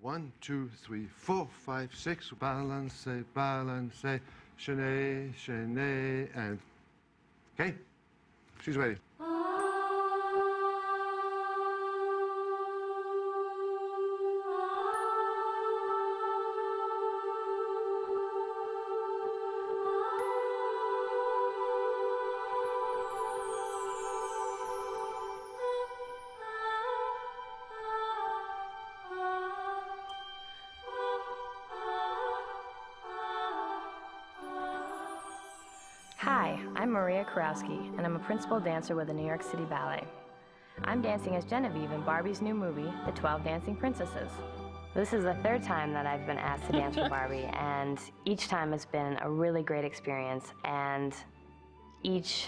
1, 2, 3, 4, 5, 6. Balance, balance, chaîner, chaîner, and... Okay, she's ready. Hi, I'm Maria Kowroski, and I'm a principal dancer with the New York City Ballet. I'm dancing as Genevieve in Barbie's new movie, The 12 Dancing Princesses. This is the third time that I've been asked to dance for Barbie, and each time has been a really great experience, and each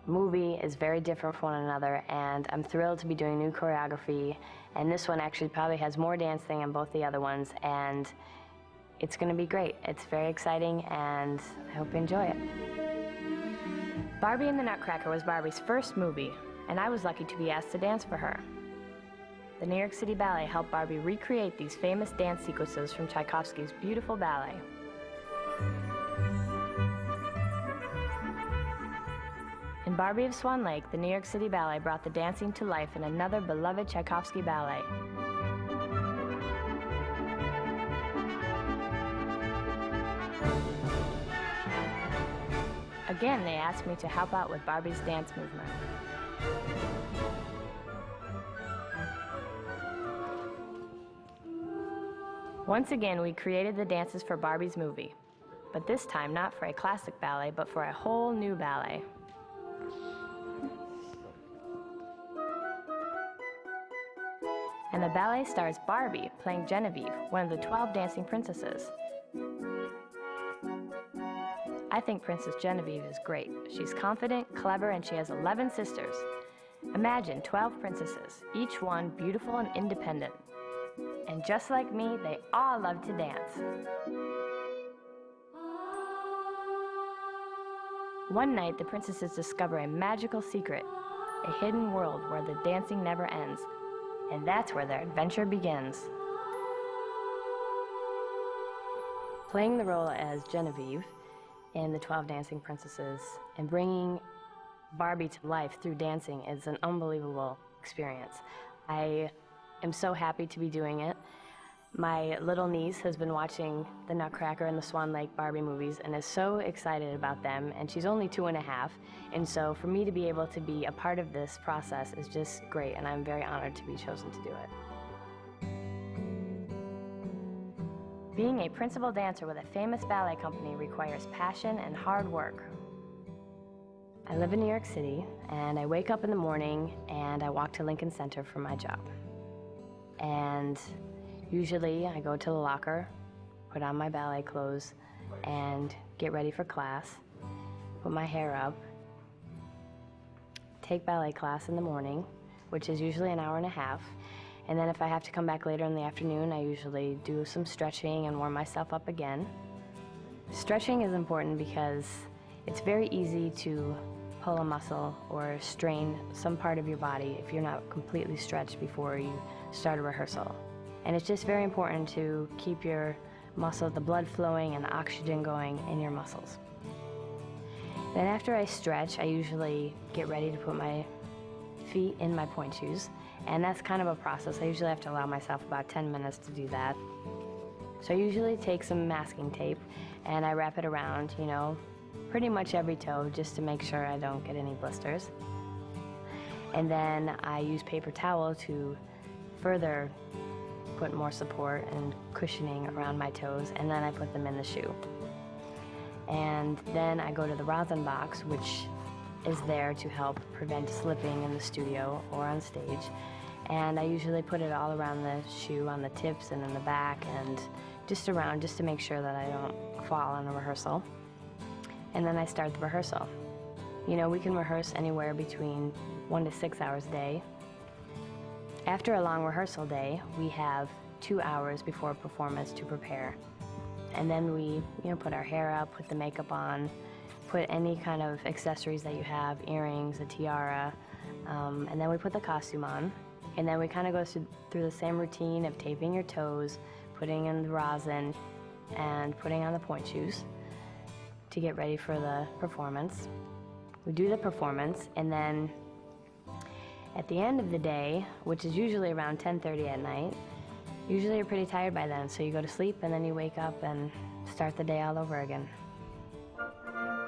movie is very different from one another, and I'm thrilled to be doing new choreography, and this one actually probably has more dancing than both the other ones, and it's going to be great. It's very exciting, and I hope you enjoy it. Barbie and the Nutcracker was Barbie's first movie, and I was lucky to be asked to dance for her. The New York City Ballet helped Barbie recreate these famous dance sequences from Tchaikovsky's beautiful ballet. In Barbie of Swan Lake, the New York City Ballet brought the dancing to life in another beloved Tchaikovsky ballet. Again, they asked me to help out with Barbie's dance movement. Once again, we created the dances for Barbie's movie, but this time not for a classic ballet, but for a whole new ballet. And the ballet stars Barbie playing Genevieve, one of the 12 dancing princesses. I think Princess Genevieve is great. She's confident, clever, and she has 11 sisters. Imagine 12 princesses, each one beautiful and independent. And just like me, they all love to dance. One night, the princesses discover a magical secret, a hidden world where the dancing never ends. And that's where their adventure begins. Playing the role as Genevieve in the 12 Dancing Princesses and bringing Barbie to life through dancing is an unbelievable experience. I am so happy to be doing it. My little niece has been watching the Nutcracker and the Swan Lake Barbie movies and is so excited about them, and she's only 2.5, and so for me to be able to be a part of this process is just great, and I'm very honored to be chosen to do it. Being a principal dancer with a famous ballet company requires passion and hard work. I live in New York City, and I wake up in the morning and I walk to Lincoln Center for my job. And usually I go to the locker, put on my ballet clothes, and get ready for class, put my hair up, take ballet class in the morning, which is usually an hour and a half. And then if I have to come back later in the afternoon, I usually do some stretching and warm myself up again. Stretching is important because it's very easy to pull a muscle or strain some part of your body if you're not completely stretched before you start a rehearsal. And it's just very important to keep your muscle, the blood flowing and the oxygen going in your muscles. Then after I stretch, I usually get ready to put my feet in my pointe shoes. And that's kind of a process. I usually have to allow myself about 10 minutes to do that. So I usually take some masking tape and I wrap it around, pretty much every toe just to make sure I don't get any blisters. And then I use paper towel to further put more support and cushioning around my toes, and then I put them in the shoe. And then I go to the rosin box, which is there to help prevent slipping in the studio or on stage. And I usually put it all around the shoe, on the tips and in the back, and just around, just to make sure that I don't fall on a rehearsal. And then I start the rehearsal. We can rehearse anywhere between 1 to 6 hours a day. After a long rehearsal day, we have 2 hours before a performance to prepare. And then we, put our hair up, put the makeup on, put any kind of accessories that you have, earrings, a tiara, and then we put the costume on. And then we kind of go through the same routine of taping your toes, putting in the rosin, and putting on the pointe shoes to get ready for the performance. We do the performance, and then at the end of the day, which is usually around 10:30 at night, usually you're pretty tired by then, so you go to sleep and then you wake up and start the day all over again.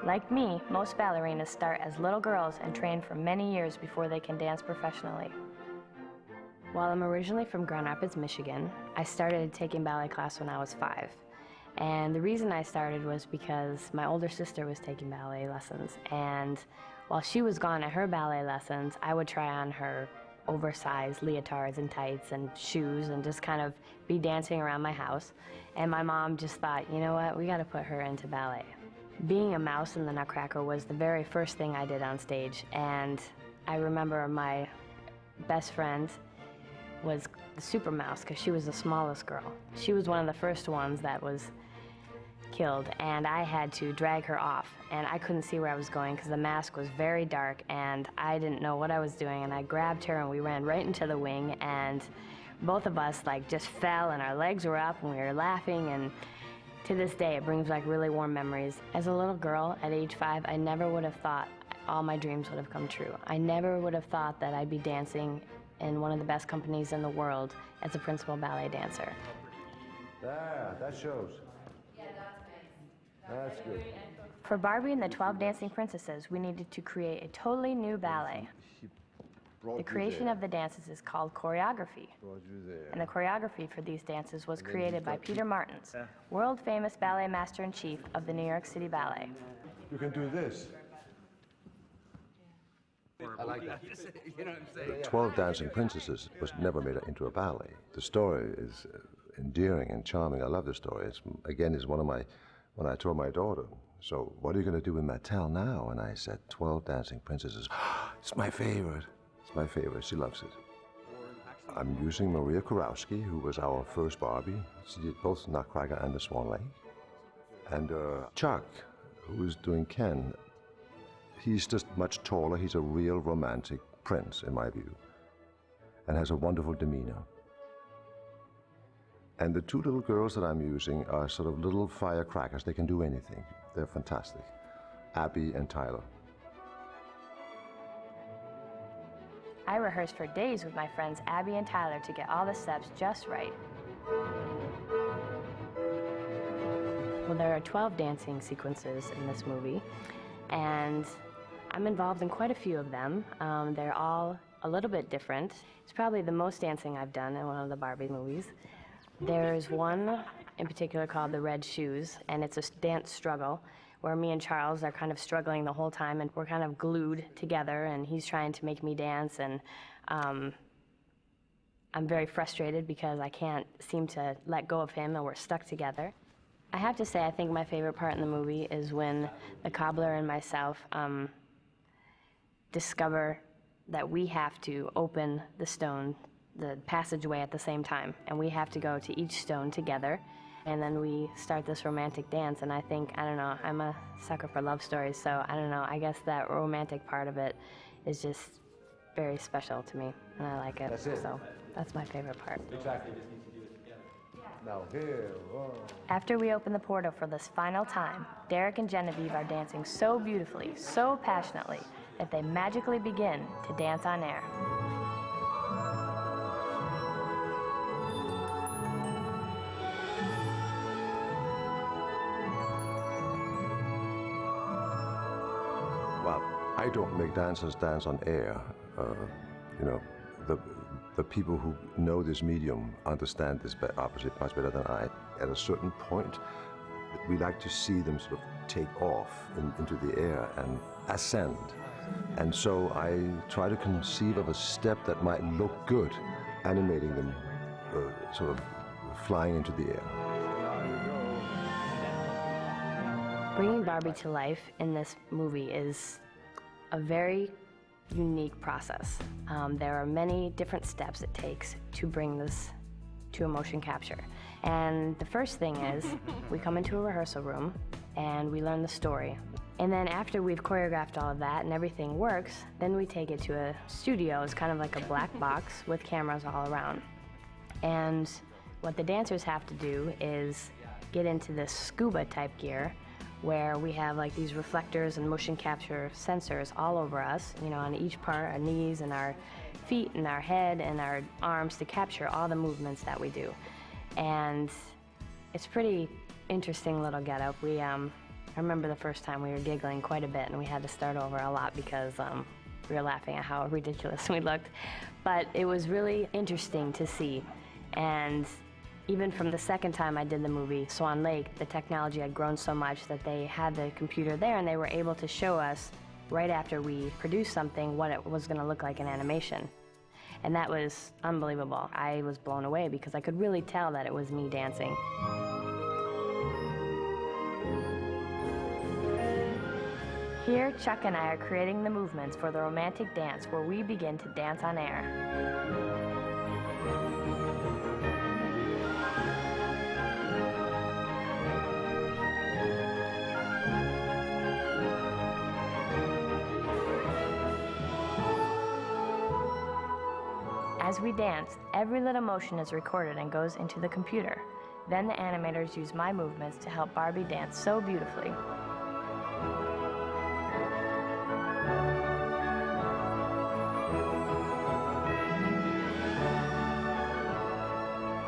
Like me, most ballerinas start as little girls and train for many years before they can dance professionally. While I'm originally from Grand Rapids, Michigan, I started taking ballet class when I was 5. And the reason I started was because my older sister was taking ballet lessons, and while she was gone at her ballet lessons, I would try on her oversized leotards and tights and shoes and just kind of be dancing around my house. And my mom just thought, you know what, we gotta put her into ballet. Being a mouse in the Nutcracker was the very first thing I did on stage, and I remember my best friend was the super mouse because she was the smallest girl. She was one of the first ones that was killed, and I had to drag her off, and I couldn't see where I was going because the mask was very dark and I didn't know what I was doing, and I grabbed her and we ran right into the wing, and both of us like just fell and our legs were up and we were laughing, and to this day it brings like really warm memories. As a little girl at age 5, I never would have thought all my dreams would have come true. I never would have thought that I'd be dancing in one of the best companies in the world as a principal ballet dancer. There, that shows. That's good. For Barbie and the 12 Dancing Princesses, we needed to create a totally new ballet. The creation of the dances is called choreography. And the choreography for these dances was created by Peter Martins, world-famous ballet master-in-chief of the New York City Ballet. You can do this. I like that. You know what I'm saying? 12 Dancing Princesses was never made into a ballet. The story is endearing and charming. I love the story. It's, again, is one of my, when I told my daughter, so what are you going to do with Mattel now? And I said, 12 Dancing Princesses. It's my favorite. It's my favorite. She loves it. I'm using Maria Kowroski, who was our first Barbie. She did both Nutcracker and the Swan Lake. And Chuck, who's doing Ken. He's just much taller. He's a real romantic prince, in my view, and has a wonderful demeanor. And the 2 little girls that I'm using are sort of little firecrackers. They can do anything. They're fantastic. Abby and Tyler. I rehearsed for days with my friends Abby and Tyler to get all the steps just right. Well, there are 12 dancing sequences in this movie, and I'm involved in quite a few of them. They're all a little bit different. It's probably the most dancing I've done in one of the Barbie movies. There's one in particular called The Red Shoes, and it's a dance struggle where me and Charles are kind of struggling the whole time, and we're kind of glued together, and he's trying to make me dance, and I'm very frustrated because I can't seem to let go of him, and we're stuck together. I have to say, I think my favorite part in the movie is when the cobbler and myself discover that we have to open the stone, the passageway at the same time, and we have to go to each stone together, and then we start this romantic dance. And I think, I don't know, I'm a sucker for love stories, so I don't know, I guess that romantic part of it is just very special to me, and I like it. That's it. So that's my favorite part. Exactly. Now here, whoa. After we open the portal for this final time, Derek and Genevieve are dancing so beautifully, so passionately, that they magically begin to dance on air. Well, I don't make dancers dance on air. You know, the people who know this medium understand this opposite much better than I. At a certain point, we like to see them sort of take off into the air and ascend. And so I try to conceive of a step that might look good, animating them sort of flying into the air. Bringing Barbie to life in this movie is a very unique process. There are many different steps it takes to bring this to a motion capture. And the first thing is we come into a rehearsal room and we learn the story. And then after we've choreographed all of that and everything works, then we take it to a studio. It's kind of like a black box with cameras all around. And what the dancers have to do is get into this scuba type gear where we have like these reflectors and motion capture sensors all over us, you know, on each part, our knees and our feet and our head and our arms to capture all the movements that we do. And it's pretty interesting little getup. I remember the first time we were giggling quite a bit and we had to start over a lot because we were laughing at how ridiculous we looked. But it was really interesting to see. And even from the second time I did the movie, Swan Lake, the technology had grown so much that they had the computer there and they were able to show us right after we produced something what it was going to look like in animation. And that was unbelievable. I was blown away because I could really tell that it was me dancing. Here, Chuck and I are creating the movements for the romantic dance where we begin to dance on air. As we dance, every little motion is recorded and goes into the computer. Then the animators use my movements to help Barbie dance so beautifully.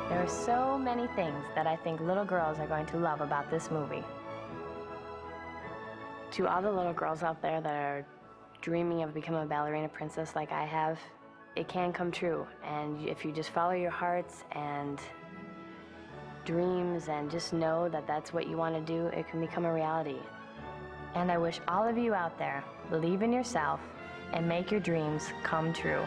There are so many things that I think little girls are going to love about this movie. To all the little girls out there that are dreaming of becoming a ballerina princess like I have, it can come true. And if you just follow your hearts and dreams and just know that that's what you want to do, it can become a reality. And I wish all of you out there believe in yourself and make your dreams come true.